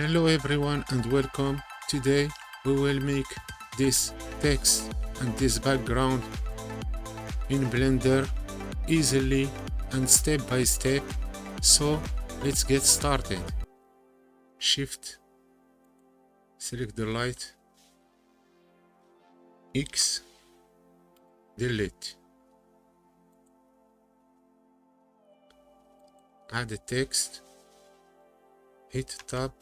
Hello everyone and welcome. Today we will make this text and this background in Blender easily and step by step. So let's get started. Shift, select the light, X, delete. Add the text, hit tab,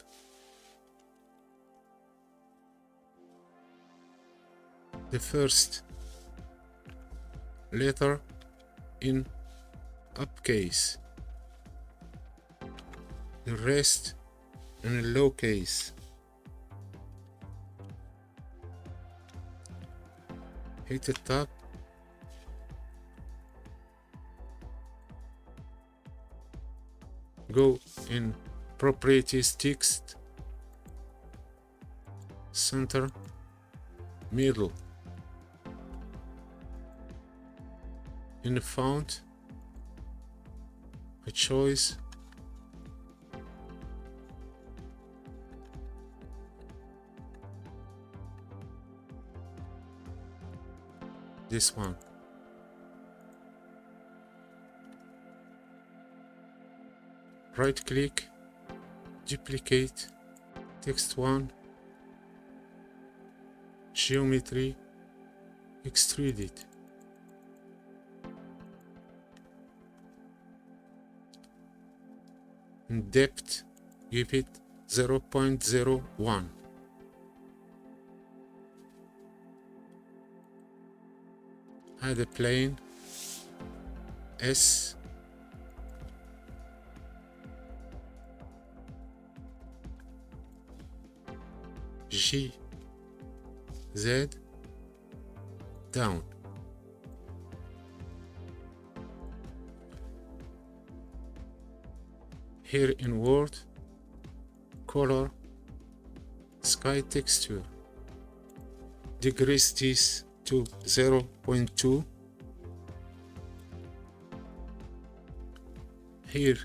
the first letter in uppercase, the rest in lowercase. Hit the tab, go in properties text, center, middle. In the font, I choose this one. Right click, duplicate, text one, geometry, extrude it. In depth, give it 0.01. Add a plane S, G, Z, down. Here in Word, color, sky texture, decrease this to 0.2. Here,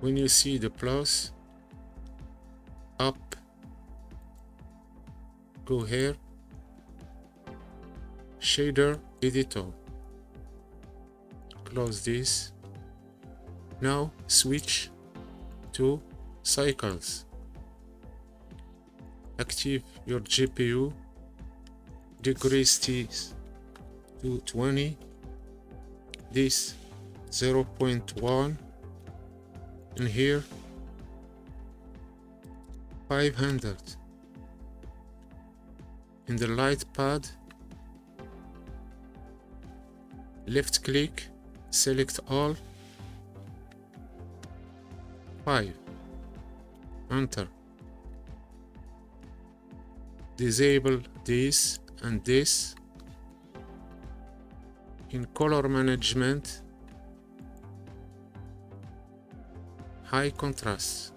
when you see the plus, up, go here, shader editor, close this. Now switch to cycles. Active your GPU, decrease this to 20, this 0.1, and here 500. In the light pad, left click, select all, 5, enter. Disable this and this. In color management, high contrast.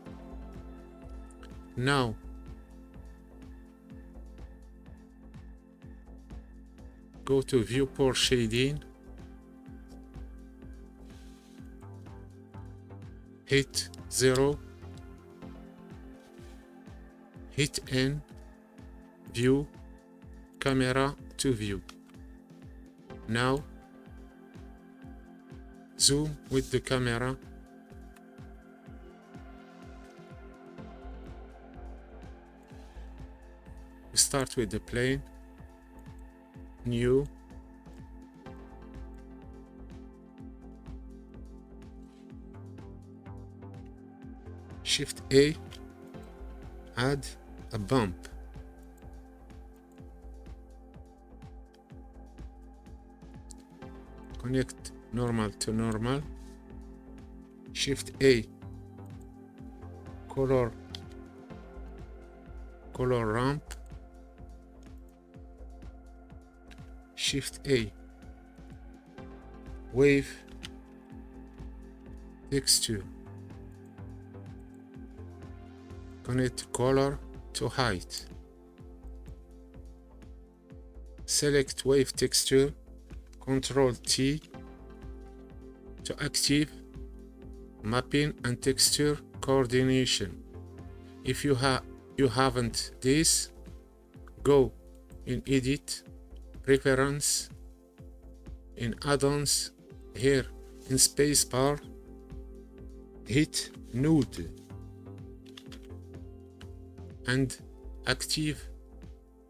Now go to viewport shading, hit 0, hit N, view, camera to view. Now zoom with the camera. Start with the plane, new, Shift A, add a bump. Connect normal to normal, Shift A, color ramp, Shift A, wave, texture, connect color to height, select wave texture, Ctrl T to active mapping and texture coordination. If you haven't this, go in edit, preference, in add-ons, here in spacebar, hit node and active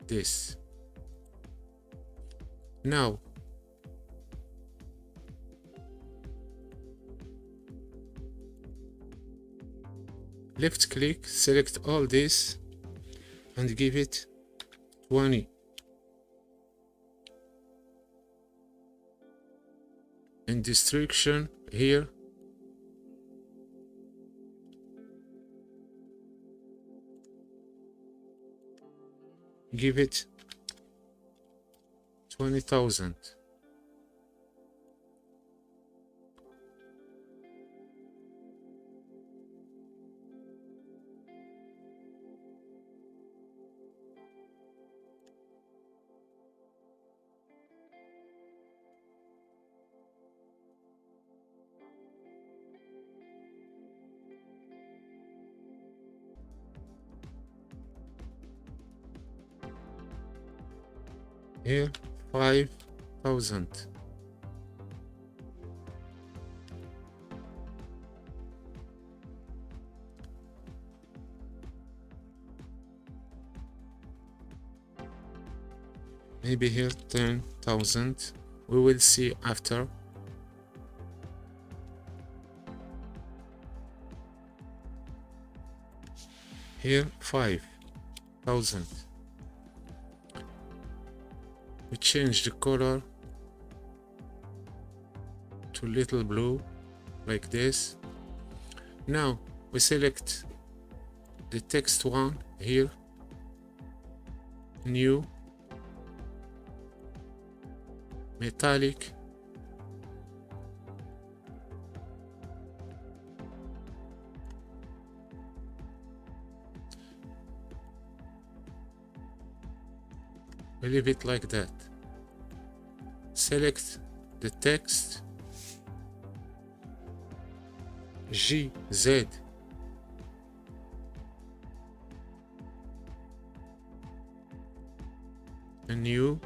this. Now left click, select all this and give it 20. In destruction here, give it 20,000. Here 5,000. Maybe here 10,000. We will see after. Here 5,000. We change the color to little blue like this. Now we select the text one here, new, metallic, we leave it like that. Select the text GZ, a new,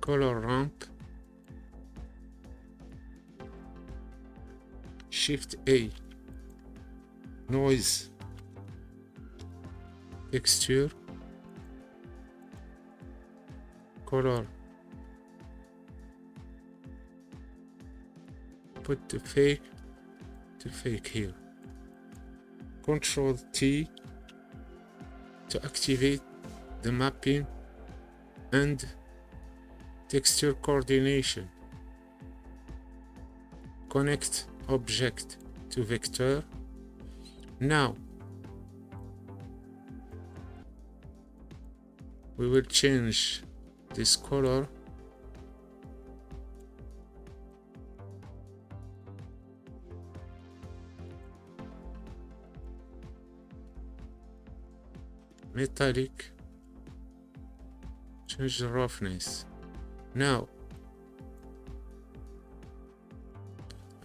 color ramp, Shift A, noise, texture, color, put the fake here, Ctrl T to activate the mapping and texture coordination. Connect object to vector. Now we will change this color metallic, change the roughness. Now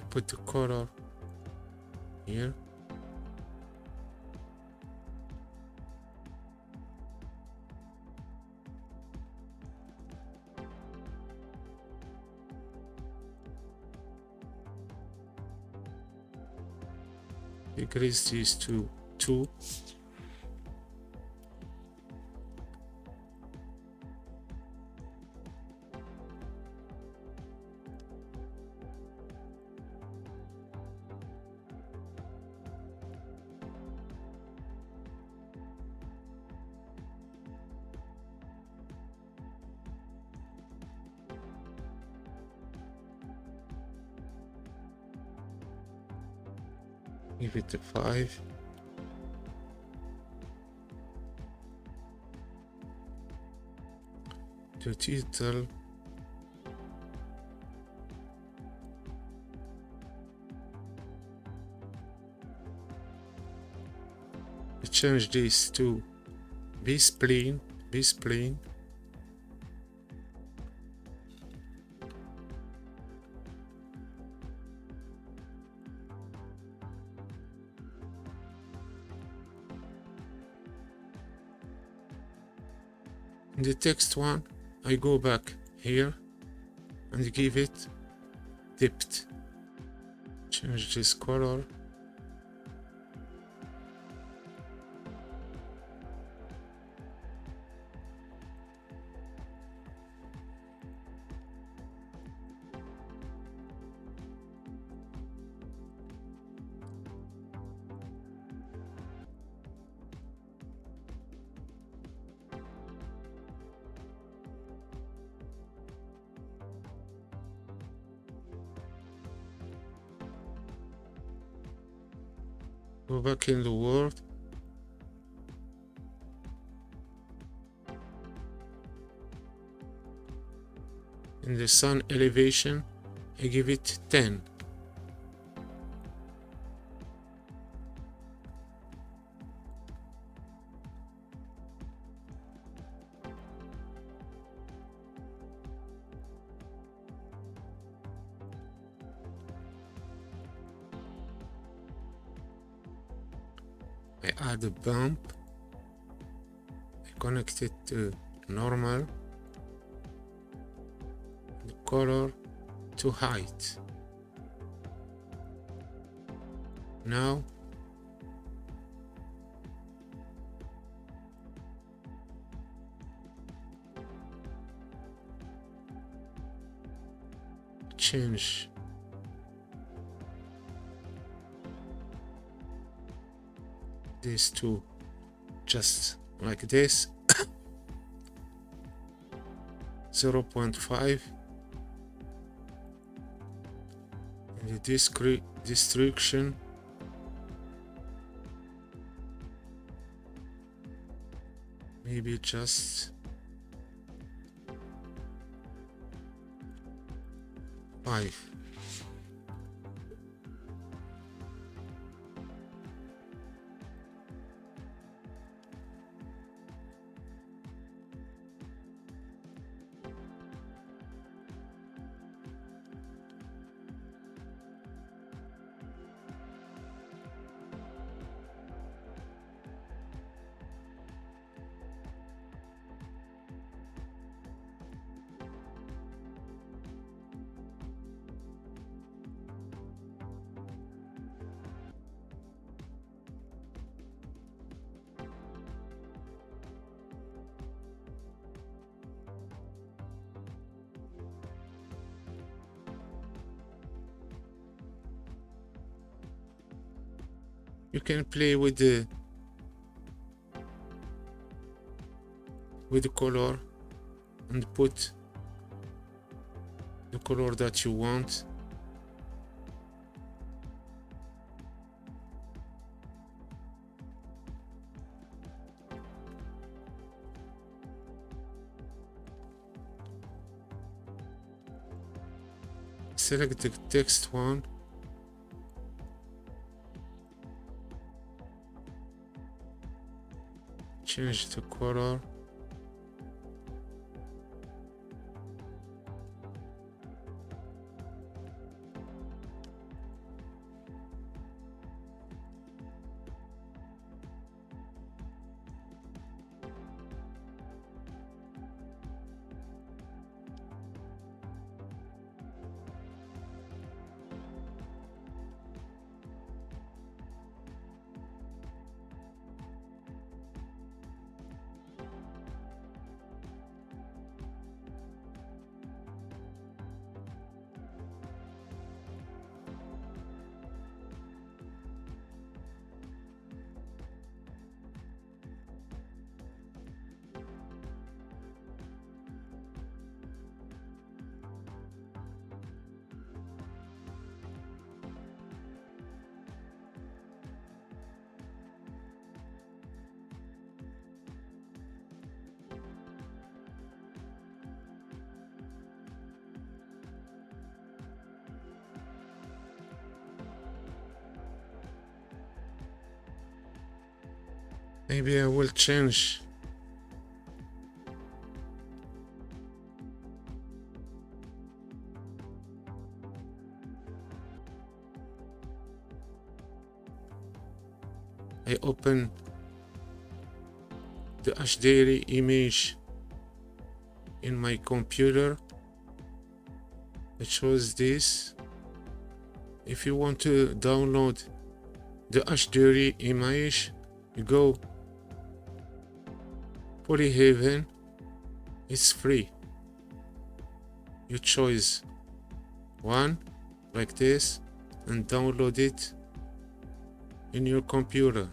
put the color here, decrease these to 2. Give it a 5. The title change this to B-spline. In the text one, I go back here and give it depth. Change this color. Go back in the world. In the sun elevation, I give it 10. I add a bump. I connect it to normal. The color to height. Now change these two just like this. 0.5 and the distribution maybe just 5. You can play with the color and put the color that you want. Select the text one. Change the color. Maybe I will change I open the HDRI image in my computer. I chose this. If you want to download the HDRI image, you go Polyhaven. It's free. You choose one like this and download it in your computer.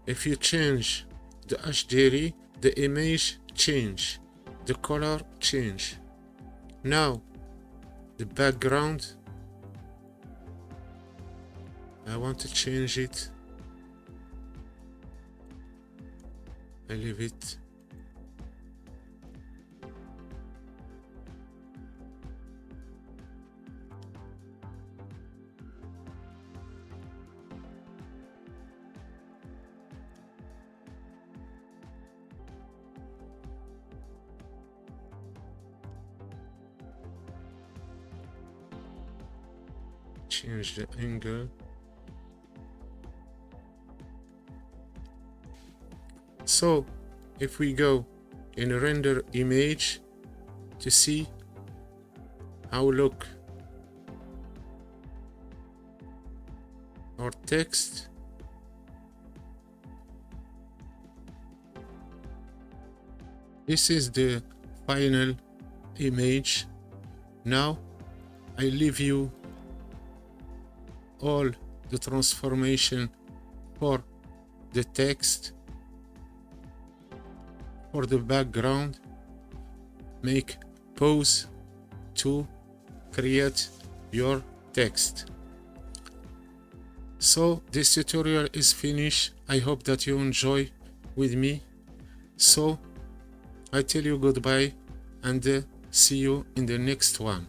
If you change the HDRI, the image change, the color change. Now the background, I want to change it. I leave it. Change the angle. So if we go in a render image to see how look our text, this is the final image. Now I leave you all the transformation for the text, for the background. Make pause to create your text. So this tutorial is finished. I hope that you enjoy with me. So I tell you goodbye and see you in the next one.